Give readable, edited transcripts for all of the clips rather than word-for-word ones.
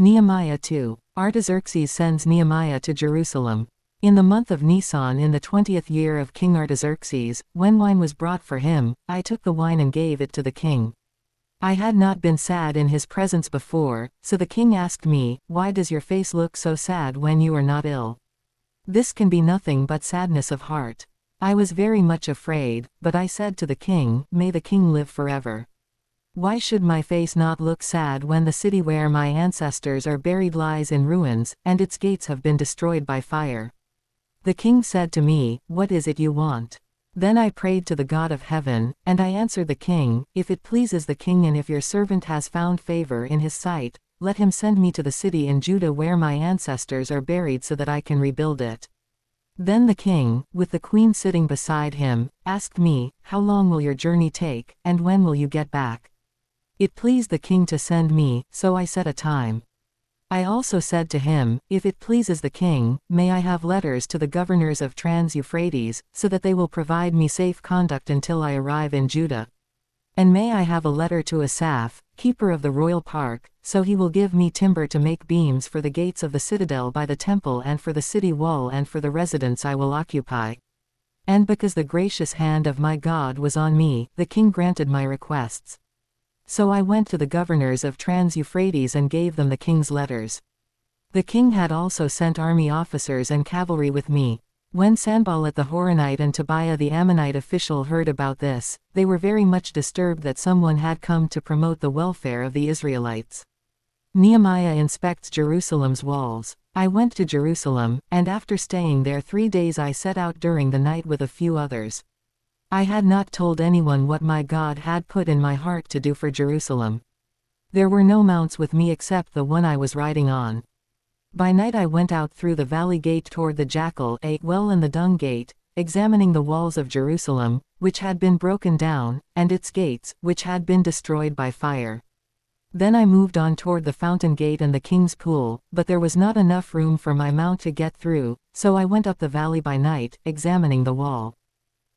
Nehemiah 2. Artaxerxes sends Nehemiah to Jerusalem. In the month of Nisan in the 20th year of King Artaxerxes, when wine was brought for him, I took the wine and gave it to the king. I had not been sad in his presence before, so the king asked me, "Why does your face look so sad when you are not ill?" "This can be nothing but sadness of heart." I was very much afraid, but I said to the king, "May the king live forever. Why should my face not look sad when the city where my ancestors are buried lies in ruins, and its gates have been destroyed by fire?" The king said to me, "What is it you want?" Then I prayed to the God of heaven, and I answered the king, "If it pleases the king and if your servant has found favor in his sight, let him send me to the city in Judah where my ancestors are buried so that I can rebuild it." Then the king, with the queen sitting beside him, asked me, "How long will your journey take, and when will you get back?" It pleased the king to send me, so I set a time. I also said to him, "If it pleases the king, may I have letters to the governors of Trans-Euphrates, so that they will provide me safe conduct until I arrive in Judah. And may I have a letter to Asaph, keeper of the royal park, so he will give me timber to make beams for the gates of the citadel by the temple and for the city wall and for the residence I will occupy." And because the gracious hand of my God was on me, the king granted my requests. So I went to the governors of Trans-Euphrates and gave them the king's letters. The king had also sent army officers and cavalry with me. When Sanballat the Horonite and Tobiah the Ammonite official heard about this, they were very much disturbed that someone had come to promote the welfare of the Israelites. Nehemiah inspects Jerusalem's walls. I went to Jerusalem, and after staying there 3 days I set out during the night with a few others. I had not told anyone what my God had put in my heart to do for Jerusalem. There were no mounts with me except the one I was riding on. By night I went out through the valley gate toward the Jackal well and the Dung gate, examining the walls of Jerusalem, which had been broken down, and its gates, which had been destroyed by fire. Then I moved on toward the fountain gate and the king's pool, but there was not enough room for my mount to get through, so I went up the valley by night, examining the wall.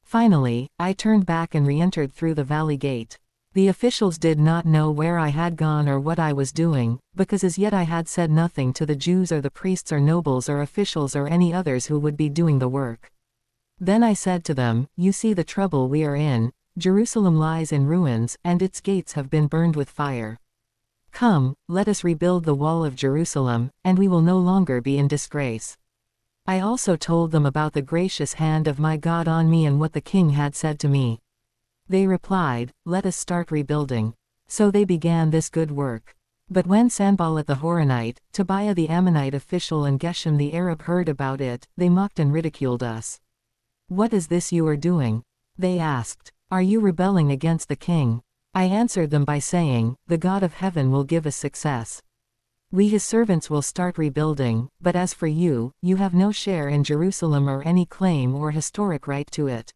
Finally, I turned back and re-entered through the valley gate. The officials did not know where I had gone or what I was doing, because as yet I had said nothing to the Jews or the priests or nobles or officials or any others who would be doing the work. Then I said to them, "You see the trouble we are in. Jerusalem lies in ruins, and its gates have been burned with fire. Come, let us rebuild the wall of Jerusalem, and we will no longer be in disgrace." I also told them about the gracious hand of my God on me and what the king had said to me. They replied, "Let us start rebuilding." So they began this good work. But when Sanballat the Horonite, Tobiah the Ammonite official and Geshem the Arab heard about it, they mocked and ridiculed us. "What is this you are doing?" they asked. "Are you rebelling against the king?" I answered them by saying, "The God of heaven will give us success. We his servants will start rebuilding, but as for you, you have no share in Jerusalem or any claim or historic right to it."